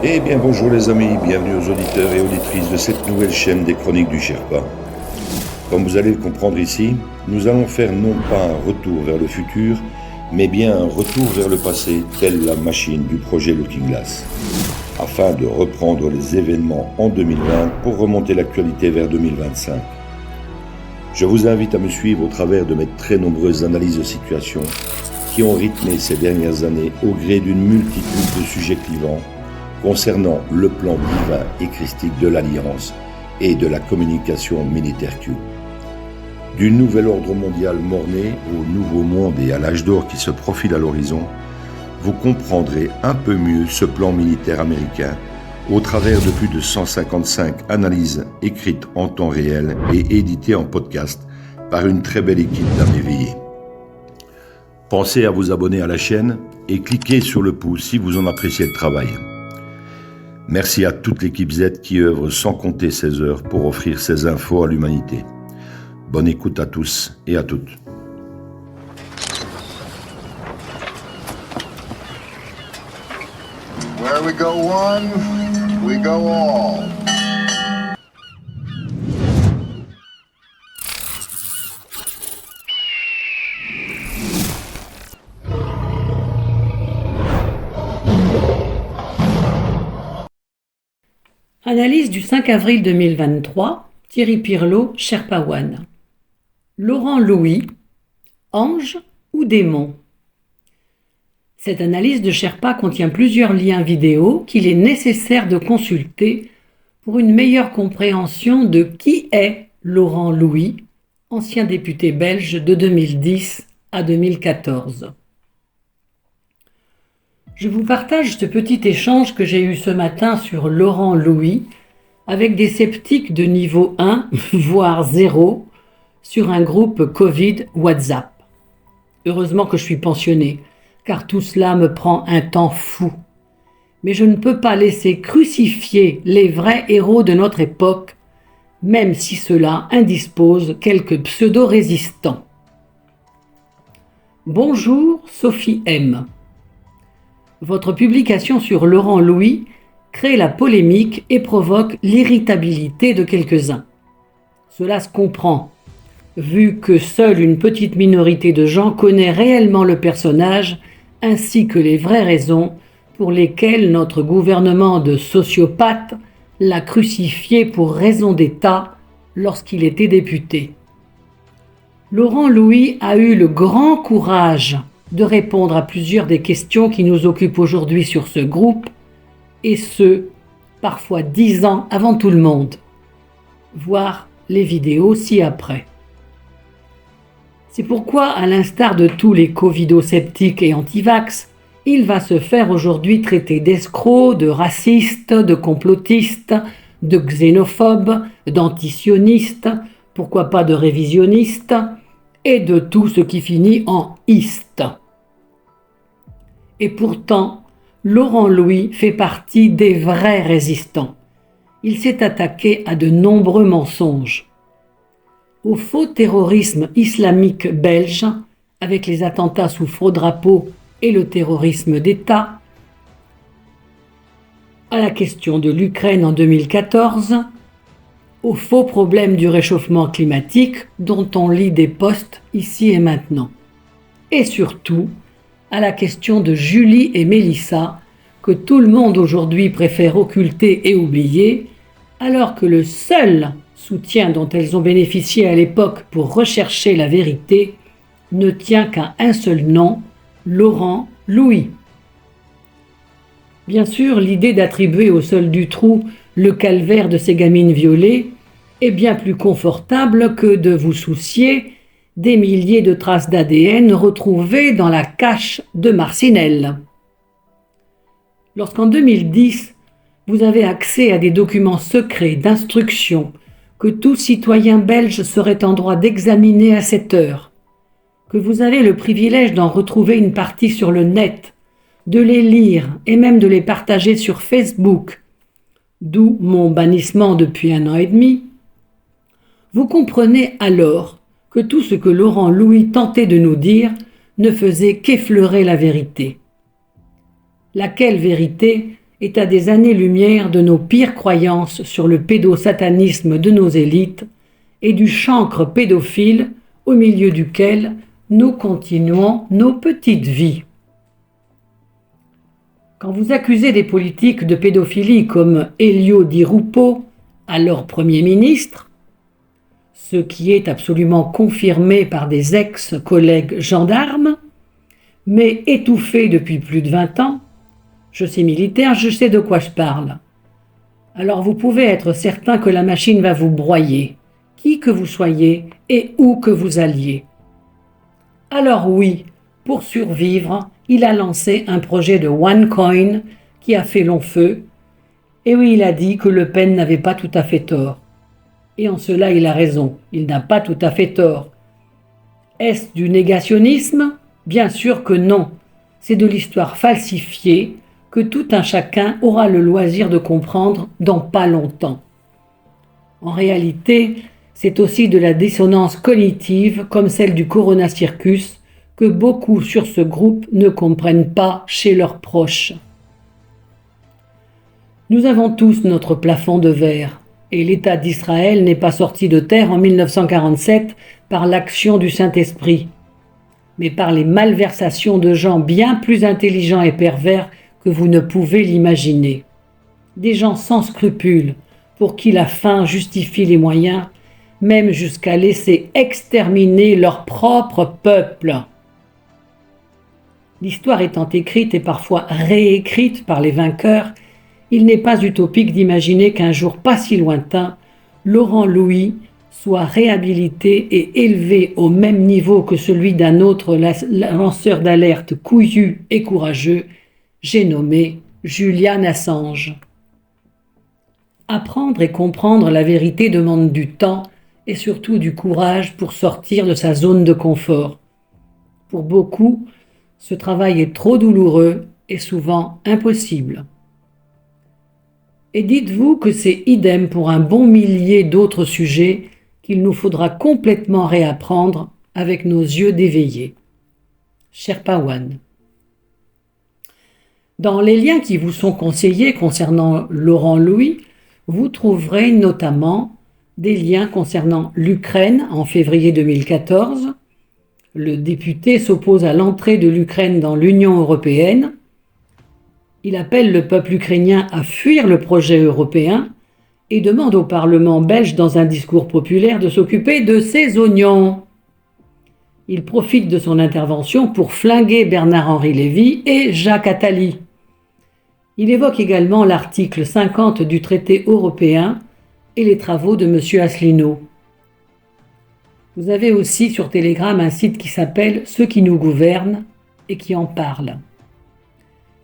Eh bien bonjour les amis, bienvenue aux auditeurs et auditrices de cette nouvelle chaîne des Chroniques du Sherpa. Comme vous allez le comprendre ici, nous allons faire non pas un retour vers le futur, mais bien un retour vers le passé, telle la machine du projet Looking Glass, afin de reprendre les événements en 2020 pour remonter l'actualité vers 2025. Je vous invite à me suivre au travers de mes très nombreuses analyses de situation qui ont rythmé ces dernières années au gré d'une multitude de sujets clivants concernant le plan divin et christique de l'Alliance et de la communication militaire Q. Du nouvel ordre mondial mort-né au nouveau monde et à l'âge d'or qui se profile à l'horizon, vous comprendrez un peu mieux ce plan militaire américain au travers de plus de 155 analyses écrites en temps réel et éditées en podcast par une très belle équipe d'âmes éveillées. Pensez à vous abonner à la chaîne et cliquez sur le pouce si vous en appréciez le travail. Merci à toute l'équipe Z qui œuvre sans compter ses heures pour offrir ces infos à l'humanité. Bonne écoute à tous et à toutes. Where we go one, we go all. Analyse du 5 avril 2023, Thierry Pirlot, Sherpa One. Laurent Louis, ange ou démon? Cette analyse de Sherpa contient plusieurs liens vidéo qu'il est nécessaire de consulter pour une meilleure compréhension de qui est Laurent Louis, ancien député belge de 2010 à 2014. Je vous partage ce petit échange que j'ai eu ce matin sur Laurent Louis avec des sceptiques de niveau 1, voire 0, sur un groupe Covid WhatsApp. Heureusement que je suis pensionné, car tout cela me prend un temps fou. Mais je ne peux pas laisser crucifier les vrais héros de notre époque, même si cela indispose quelques pseudo-résistants. Bonjour Sophie M. Votre publication sur Laurent Louis crée la polémique et provoque l'irritabilité de quelques-uns. Cela se comprend, vu que seule une petite minorité de gens connaît réellement le personnage ainsi que les vraies raisons pour lesquelles notre gouvernement de sociopathes l'a crucifié pour raison d'État lorsqu'il était député. Laurent Louis a eu le grand courage de répondre à plusieurs des questions qui nous occupent aujourd'hui sur ce groupe, et ce, parfois 10 ans avant tout le monde. Voir les vidéos ci-après. C'est pourquoi, à l'instar de tous les covido-sceptiques et antivax, il va se faire aujourd'hui traiter d'escrocs, de racistes, de complotistes, de xénophobes, d'antisionistes, pourquoi pas de révisionnistes, et de tout ce qui finit en « iste ». Et pourtant, Laurent Louis fait partie des vrais résistants. Il s'est attaqué à de nombreux mensonges. Au faux terrorisme islamique belge, avec les attentats sous faux drapeau et le terrorisme d'État, à la question de l'Ukraine en 2014, au faux problème du réchauffement climatique dont on lit des posts ici et maintenant. Et surtout, à la question de Julie et Mélissa, que tout le monde aujourd'hui préfère occulter et oublier, alors que le seul soutien dont elles ont bénéficié à l'époque pour rechercher la vérité ne tient qu'à un seul nom, Laurent Louis. Bien sûr, l'idée d'attribuer au seul Dutroux le calvaire de ces gamines violées est bien plus confortable que de vous soucier des milliers de traces d'ADN retrouvées dans la cache de Marcinelle. Lorsqu'en 2010, vous avez accès à des documents secrets d'instruction que tout citoyen belge serait en droit d'examiner à cette heure, que vous avez le privilège d'en retrouver une partie sur le net, de les lire et même de les partager sur Facebook, d'où mon bannissement depuis 1 an et demi, vous comprenez alors que tout ce que Laurent Louis tentait de nous dire ne faisait qu'effleurer la vérité. Laquelle vérité est à des années-lumière de nos pires croyances sur le pédosatanisme de nos élites et du chancre pédophile au milieu duquel nous continuons nos petites vies. Quand vous accusez des politiques de pédophilie comme Elio Di Rupo, alors Premier ministre, ce qui est absolument confirmé par des ex-collègues gendarmes, mais étouffé depuis plus de 20 ans, je suis militaire, je sais de quoi je parle. Alors vous pouvez être certain que la machine va vous broyer, qui que vous soyez et où que vous alliez. Alors oui, pour survivre, il a lancé un projet de OneCoin qui a fait long feu. Et oui, il a dit que Le Pen n'avait pas tout à fait tort. Et en cela, il a raison, il n'a pas tout à fait tort. Est-ce du négationnisme ? Bien sûr que non. C'est de l'histoire falsifiée que tout un chacun aura le loisir de comprendre dans pas longtemps. En réalité, c'est aussi de la dissonance cognitive comme celle du Corona Circus que beaucoup sur ce groupe ne comprennent pas chez leurs proches. Nous avons tous notre plafond de verre, et l'État d'Israël n'est pas sorti de terre en 1947 par l'action du Saint-Esprit, mais par les malversations de gens bien plus intelligents et pervers que vous ne pouvez l'imaginer. Des gens sans scrupules, pour qui la fin justifie les moyens, même jusqu'à laisser exterminer leur propre peuple. L'histoire étant écrite et parfois réécrite par les vainqueurs, il n'est pas utopique d'imaginer qu'un jour pas si lointain, Laurent Louis soit réhabilité et élevé au même niveau que celui d'un autre lanceur d'alerte couillu et courageux, j'ai nommé Julian Assange. Apprendre et comprendre la vérité demande du temps et surtout du courage pour sortir de sa zone de confort. Pour beaucoup, ce travail est trop douloureux et souvent impossible. Et dites-vous que c'est idem pour un bon millier d'autres sujets qu'il nous faudra complètement réapprendre avec nos yeux d'éveillés. Sherpa One. Dans les liens qui vous sont conseillés concernant Laurent Louis, vous trouverez notamment des liens concernant l'Ukraine en février 2014. Le député s'oppose à l'entrée de l'Ukraine dans l'Union européenne. Il appelle le peuple ukrainien à fuir le projet européen et demande au Parlement belge dans un discours populaire de s'occuper de ses oignons. Il profite de son intervention pour flinguer Bernard-Henri Lévy et Jacques Attali. Il évoque également l'article 50 du traité européen et les travaux de M. Asselineau. Vous avez aussi sur Telegram un site qui s'appelle « Ceux qui nous gouvernent » et qui en parle.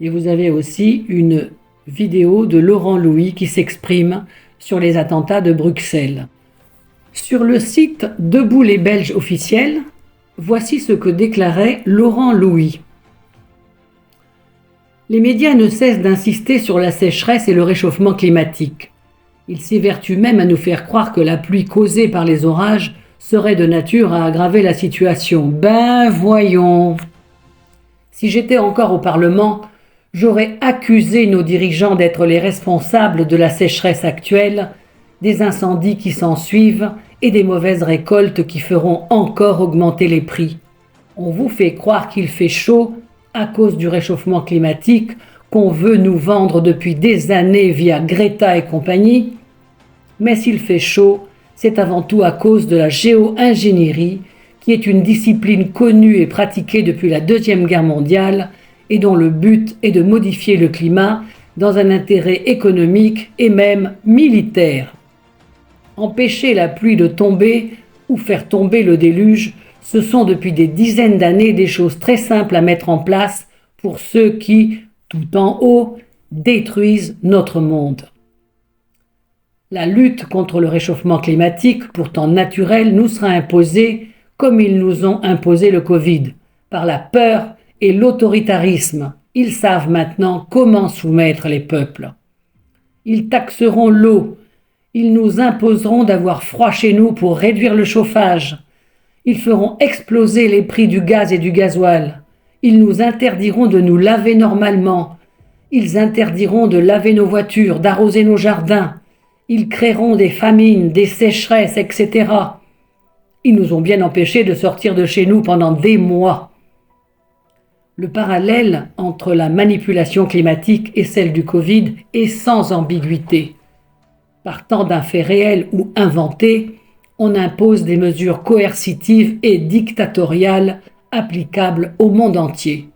Et vous avez aussi une vidéo de Laurent Louis qui s'exprime sur les attentats de Bruxelles. Sur le site Debout les Belges officiel, voici ce que déclarait Laurent Louis. Les médias ne cessent d'insister sur la sécheresse et le réchauffement climatique. Ils s'évertuent même à nous faire croire que la pluie causée par les orages serait de nature à aggraver la situation. Ben voyons. Si j'étais encore au Parlement, j'aurais accusé nos dirigeants d'être les responsables de la sécheresse actuelle, des incendies qui s'ensuivent et des mauvaises récoltes qui feront encore augmenter les prix. On vous fait croire qu'il fait chaud à cause du réchauffement climatique qu'on veut nous vendre depuis des années via Greta et compagnie, mais s'il fait chaud, c'est avant tout à cause de la géo-ingénierie, qui est une discipline connue et pratiquée depuis la Deuxième Guerre mondiale et dont le but est de modifier le climat dans un intérêt économique et même militaire. Empêcher la pluie de tomber ou faire tomber le déluge, ce sont depuis des dizaines d'années des choses très simples à mettre en place pour ceux qui, tout en haut, détruisent notre monde. La lutte contre le réchauffement climatique, pourtant naturel, nous sera imposée comme ils nous ont imposé le Covid, par la peur et l'autoritarisme. Ils savent maintenant comment soumettre les peuples. Ils taxeront l'eau. Ils nous imposeront d'avoir froid chez nous pour réduire le chauffage. Ils feront exploser les prix du gaz et du gasoil. Ils nous interdiront de nous laver normalement. Ils interdiront de laver nos voitures, d'arroser nos jardins. Ils créeront des famines, des sécheresses, etc. Ils nous ont bien empêchés de sortir de chez nous pendant des mois. Le parallèle entre la manipulation climatique et celle du Covid est sans ambiguïté. Partant d'un fait réel ou inventé, on impose des mesures coercitives et dictatoriales applicables au monde entier.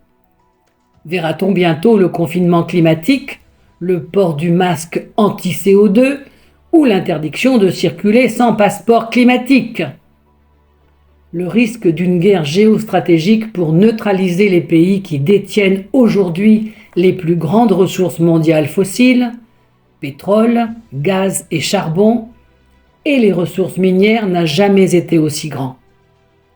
Verra-t-on bientôt le confinement climatique, le port du masque anti-CO2 ou l'interdiction de circuler sans passeport climatique? Le risque d'une guerre géostratégique pour neutraliser les pays qui détiennent aujourd'hui les plus grandes ressources mondiales fossiles, pétrole, gaz et charbon, et les ressources minières n'a jamais été aussi grand.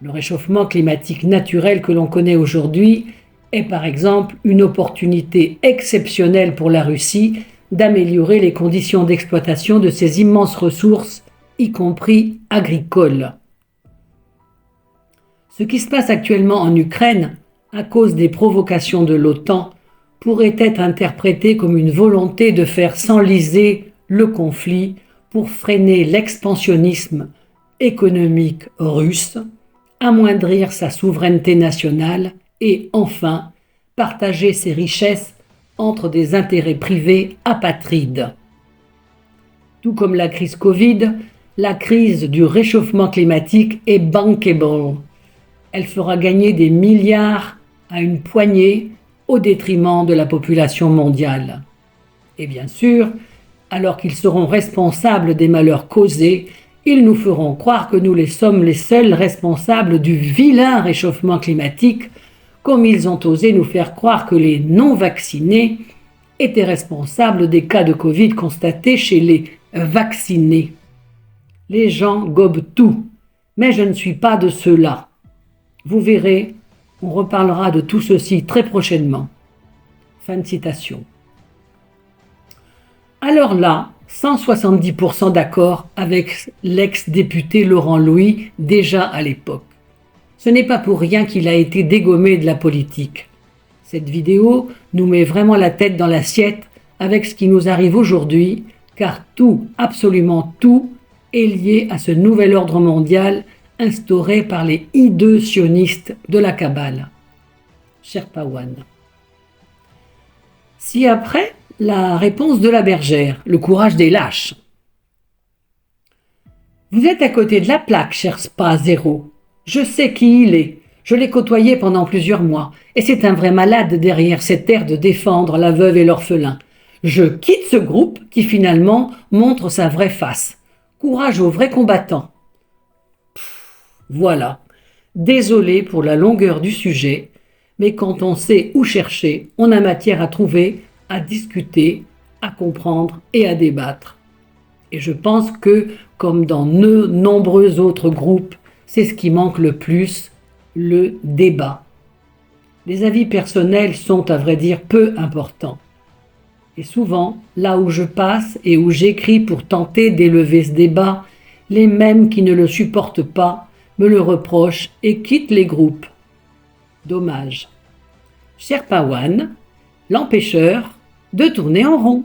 Le réchauffement climatique naturel que l'on connaît aujourd'hui est par exemple une opportunité exceptionnelle pour la Russie d'améliorer les conditions d'exploitation de ses immenses ressources, y compris agricoles. Ce qui se passe actuellement en Ukraine, à cause des provocations de l'OTAN, pourrait être interprété comme une volonté de faire s'enliser le conflit pour freiner l'expansionnisme économique russe, amoindrir sa souveraineté nationale et enfin partager ses richesses entre des intérêts privés apatrides. Tout comme la crise Covid, la crise du réchauffement climatique est bankable. Elle fera gagner des milliards à une poignée au détriment de la population mondiale. Et bien sûr, alors qu'ils seront responsables des malheurs causés, ils nous feront croire que nous sommes les seuls responsables du vilain réchauffement climatique, comme ils ont osé nous faire croire que les non-vaccinés étaient responsables des cas de Covid constatés chez les vaccinés. Les gens gobent tout, mais je ne suis pas de ceux-là. Vous verrez, on reparlera de tout ceci très prochainement. Fin de citation. Alors là, 170% d'accord avec l'ex-député Laurent Louis, déjà à l'époque. Ce n'est pas pour rien qu'il a été dégommé de la politique. Cette vidéo nous met vraiment la tête dans l'assiette avec ce qui nous arrive aujourd'hui, car tout, absolument tout, est lié à ce nouvel ordre mondial instauré par les hideux sionistes de la Kabbale. Sherpawan. Si après, la réponse de la bergère, le courage des lâches. Vous êtes à côté de la plaque, cher Spa Zéro. Je sais qui il est. Je l'ai côtoyé pendant plusieurs mois, et c'est un vrai malade derrière cette air de défendre la veuve et l'orphelin. Je quitte ce groupe qui finalement montre sa vraie face. Courage aux vrais combattants. Voilà. Désolé pour la longueur du sujet, mais quand on sait où chercher, on a matière à trouver, à discuter, à comprendre et à débattre. Et je pense que, comme dans de nombreux autres groupes, c'est ce qui manque le plus, le débat. Les avis personnels sont, à vrai dire, peu importants. Et souvent, là où je passe et où j'écris pour tenter d'élever ce débat, les mêmes qui ne le supportent pas me le reprochent et quittent les groupes. Dommage. Sherpawan, l'empêcheur de tourner en rond.